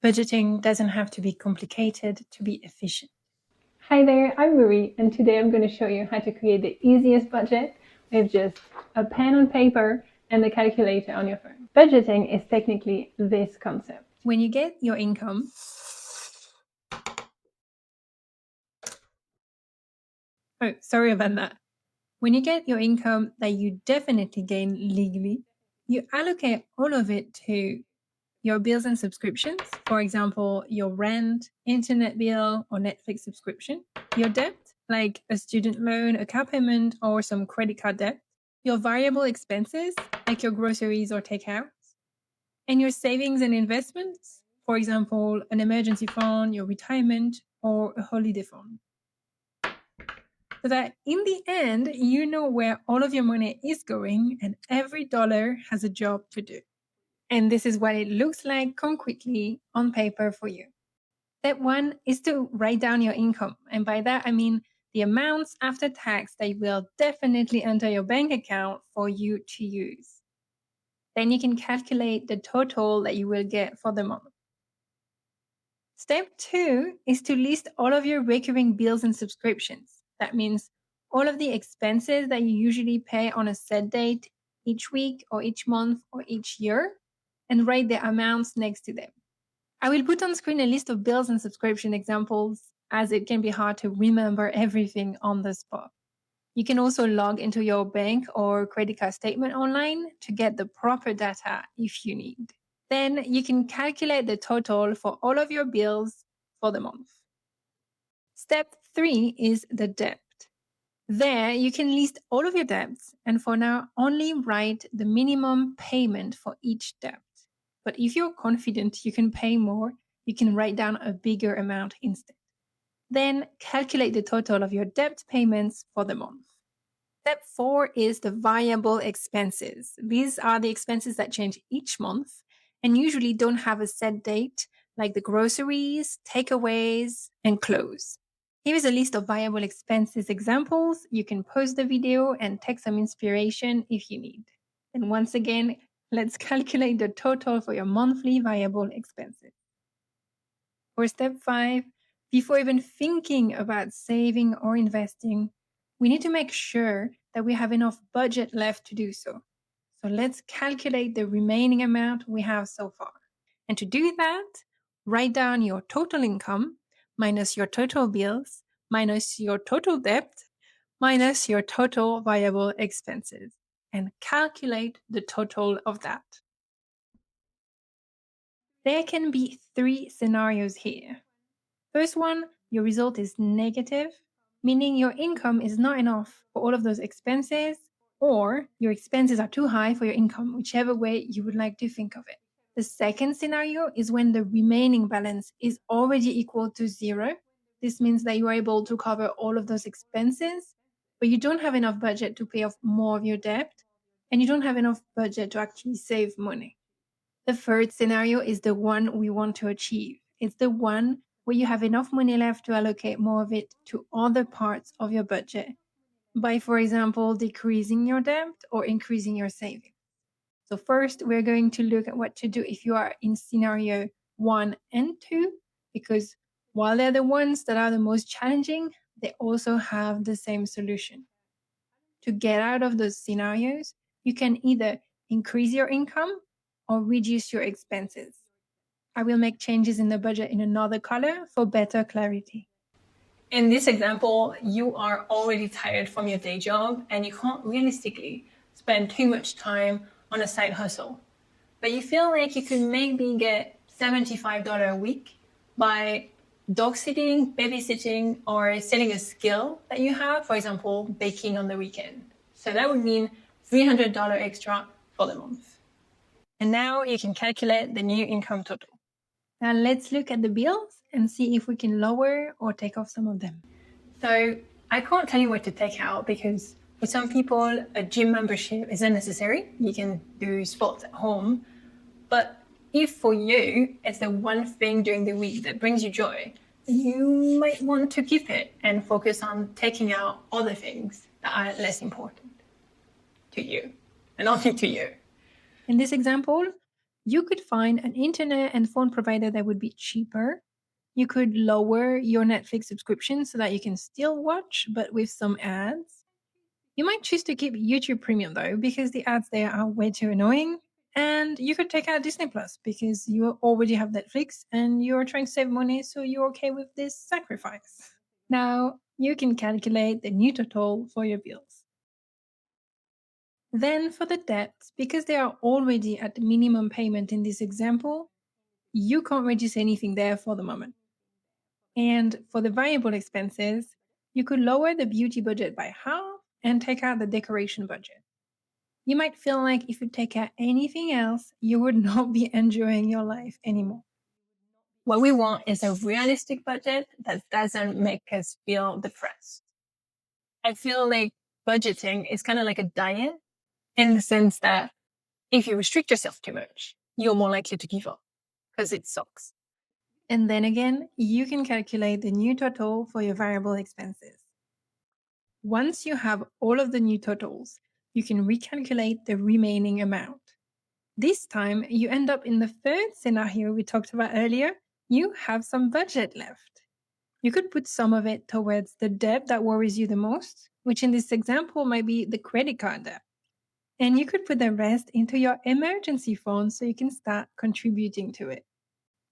Budgeting doesn't have to be complicated to be efficient. Hi there, I'm Marie, and today I'm going to show you how to create the easiest budget with just a pen and paper and a calculator on your phone. Budgeting is technically this concept. When you get your income, sorry about that. When you get your income that you definitely gain legally, you allocate all of it to your bills and subscriptions. For example, your rent, internet bill, or Netflix subscription. Your debt, like a student loan, a car payment, or some credit card debt. Your variable expenses, like your groceries or takeouts. And your savings and investments, for example, an emergency fund, your retirement, or a holiday fund. So that in the end, you know where all of your money is going and every dollar has a job to do. And this is what it looks like concretely on paper for you. Step 1 is to write down your income. And by that, I mean the amounts after tax that you will definitely enter your bank account for you to use. Then you can calculate the total that you will get for the month. Step 2 is to list all of your recurring bills and subscriptions. That means all of the expenses that you usually pay on a set date each week or each month or each year, and write the amounts next to them. I will put on screen a list of bills and subscription examples, as it can be hard to remember everything on the spot. You can also log into your bank or credit card statement online to get the proper data if you need. Then you can calculate the total for all of your bills for the month. Step 3 is the debt. There you can list all of your debts and for now only write the minimum payment for each debt. But if you're confident you can pay more, you can write down a bigger amount instead. Then calculate the total of your debt payments for the month. Step 4 is the variable expenses. These are the expenses that change each month and usually don't have a set date, like the groceries, takeaways, and clothes. Here is a list of variable expenses examples. You can pause the video and take some inspiration if you need. And once again, let's calculate the total for your monthly variable expenses. For step 5, before even thinking about saving or investing, we need to make sure that we have enough budget left to do so. So let's calculate the remaining amount we have so far. And to do that, write down your total income minus your total bills, minus your total debt, minus your total variable expenses, and calculate the total of that. There can be 3 scenarios here. First one, your result is negative, meaning your income is not enough for all of those expenses, or your expenses are too high for your income, whichever way you would like to think of it. The second scenario is when the remaining balance is already equal to 0. This means that you are able to cover all of those expenses, but you don't have enough budget to pay off more of your debt, and you don't have enough budget to actually save money. The third scenario is the one we want to achieve. It's the one where you have enough money left to allocate more of it to other parts of your budget by, for example, decreasing your debt or increasing your savings. So first, we're going to look at what to do if you are in scenario 1 and 2, because while they're the ones that are the most challenging, they also have the same solution. To get out of those scenarios, you can either increase your income or reduce your expenses. I will make changes in the budget in another color for better clarity. In this example, you are already tired from your day job and you can't realistically spend too much time on a side hustle. But you feel like you could maybe get $75 a week by dog sitting, babysitting, or selling a skill that you have, for example, baking on the weekend. So that would mean $300 extra for the month. And now you can calculate the new income total. Now let's look at the bills and see if we can lower or take off some of them. So I can't tell you what to take out because for some people, a gym membership is unnecessary. You can do sports at home. But if for you, it's the one thing during the week that brings you joy, you might want to keep it and focus on taking out other things that are less important to you and only to you. In this example, You could find an internet and phone provider that would be cheaper. You could lower your Netflix subscription so that you can still watch, but with some ads. You might choose to keep YouTube Premium though, because the ads there are way too annoying. And you could take out Disney Plus because you already have Netflix and you're trying to save money, so you're okay with this sacrifice. Now, you can calculate the new total for your bills. Then, for the debts, because they are already at the minimum payment in this example, you can't reduce anything there for the moment. And for the variable expenses, you could lower the beauty budget by half and take out the decoration budget. You might feel like if you take out anything else, you would not be enjoying your life anymore. What we want is a realistic budget that doesn't make us feel depressed. I feel like budgeting is kind of like a diet in the sense that if you restrict yourself too much, you're more likely to give up because it sucks. And then again, you can calculate the new total for your variable expenses. Once you have all of the new totals, you can recalculate the remaining amount. This time, you end up in the third scenario we talked about earlier. You have some budget left. You could put some of it towards the debt that worries you the most, which in this example might be the credit card debt. And you could put the rest into your emergency fund so you can start contributing to it.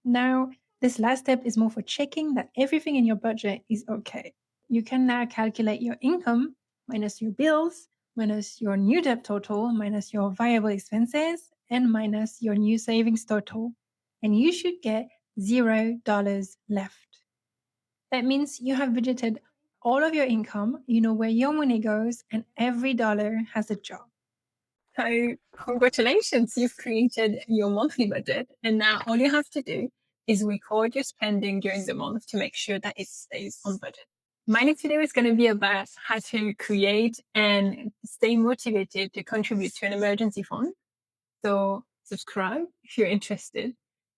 Now, this last step is more for checking that everything in your budget is okay. You can now calculate your income minus your bills, minus your new debt total, minus your variable expenses, and minus your new savings total. And you should get $0 left. That means you have budgeted all of your income, you know where your money goes, and every dollar has a job. So congratulations, you've created your monthly budget. And now all you have to do is record your spending during the month to make sure that it stays on budget. My next video is going to be about how to create and stay motivated to contribute to an emergency fund. So subscribe if you're interested.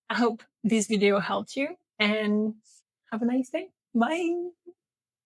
I hope this video helped you and have a nice day. Bye.